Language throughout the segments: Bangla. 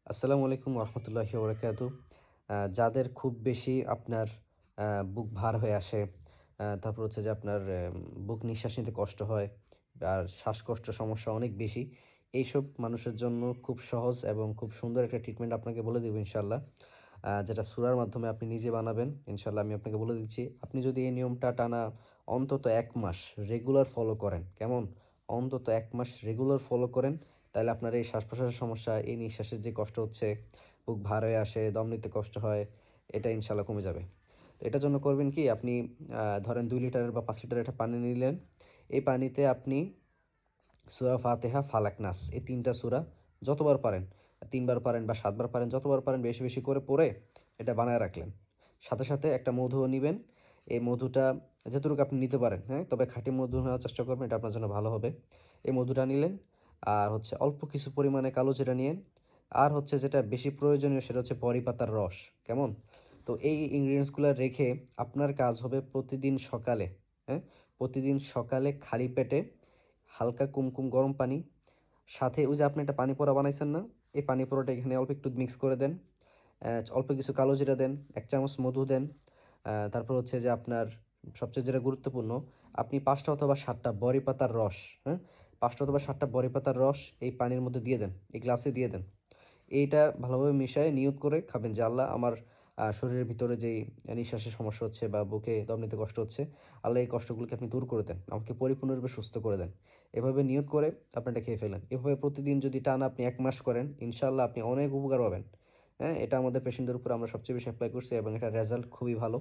আসসালামু আলাইকুম রহমতুল্লাহি ওবরাকাতু। যাদের খুব বেশি আপনার বুক ভার হয়ে আসে, তারপর হচ্ছে যে আপনার বুক নিঃশ্বাস নিতে কষ্ট হয় আর শ্বাসকষ্ট সমস্যা অনেক বেশি। এইসব মানুষের জন্য খুব সহজ এবং খুব সুন্দর একটা ট্রিটমেন্ট আপনাকে বলে দেব ইনশাআল্লাহ। যেটা সূরার মাধ্যমে আপনি নিজে বানাবেন। ইনশাআল্লাহ আমি আপনাকে বলে দিচ্ছি। আপনি যদি এই নিয়মটা টানা অন্তত ১ মাস রেগুলার ফলো করেন, কেমন? অন্তত ১ মাস রেগুলার ফলো করেন, তাহলে আপনার এই শ্বাস-প্রশ্বাসের সমস্যা, এই নিঃশ্বাসের যে কষ্ট হচ্ছে, বুক ভার হয়ে আসে, দম নিতে কষ্ট হয়, এটা ইনশাআল্লাহ কমে যাবে। তো এটার জন্য করবেন কি, আপনি ধরেন ২ লিটারের বা ৫ লিটারের একটা পানি নিলেন। এই পানিতে আপনি সূরা ফাতিহা, ফালাক, নাস এই ৩ টা সূরা যতবার পারেন, ৩ বার পারেন বা ৭ বার পারেন, যতবার পারেন বেশি, বেশি করে পড়ে এটা বানায় রাখলেন। সাথে, সাথে একটা মধুও নিবেন। এই মধুটা যতটুকু আপনি নিতে পারেন, হ্যাঁ? তবে খাঁটি মধু নেওয়ার চেষ্টা করবেন, এটা আপনার জন্য ভালো হবে। এই মধুটা নিলেন, আর হচ্ছে অল্প কিছু পরিমাণে কালো জিরা নিয়েন। আর হচ্ছে যেটা বেশি প্রয়োজনীয় সেটা হচ্ছে বড়ি পাতার রস, কেমন? তো এই ইনগ্রিডিয়েন্টসগুলা রেখে আপনার কাজ হবে প্রতিদিন সকালে, হ্যাঁ? প্রতিদিন সকালে খালি পেটে হালকা কুমকুম গরম পানি, সাথে ওই যে আপনি একটা পানি পোড়া বানাইছেন না? এই পানি পোড়াটা এখানে অল্প একটু মিক্স করে দেন। অল্প কিছু কালো জিরা দেন, ১ চামচ মধু দেন। তারপর হচ্ছে যে আপনার সবচেয়ে যেটা গুরুত্বপূর্ণ, আপনি ৫ টা অথবা ৭ টা বড়ি পাতার রস, হ্যাঁ? ৫ টা অথবা ৭ টা বড়ি পাতার রস এই পানির মধ্যে দিয়ে দেন, এই গ্লাসে দিয়ে দেন। এইটা ভালোভাবে মিশায়ে নিয়ত করে খাবেন যে, "আল্লাহ, আমার শরীরের ভিতরে যেই নিঃশ্বাসের সমস্যা হচ্ছে বা বুকে দম নিতে কষ্ট হচ্ছে, আল্লাহ এই কষ্টগুলোকে আপনি দূর করে দেন। আমাকে পরিপূর্ণরূপে সুস্থ করে দেন।" এভাবে নিয়ত করে আপনি এটা খেয়ে ফেলেন। এভাবে প্রতিদিন যদি টানা আপনি ১ মাস করেন, ইনশাআল্লাহ আপনি অনেক উপকার পাবেন। হ্যাঁ? এটা আমাদের পেশেন্টদের উপর আমরা সবচেয়ে বেশি এপ্লাই করছি এবং এটার রেজাল্ট খুবই ভালো।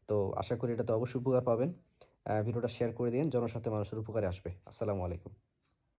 তো আশা করি এটাতে অবশ্যই উপকার পাবেন। ভিডিওটা শেয়ার করে দিয়েন, জনস্বার্থে মানুষের উপকারে আসবে। আসসালামু আলাইকুম।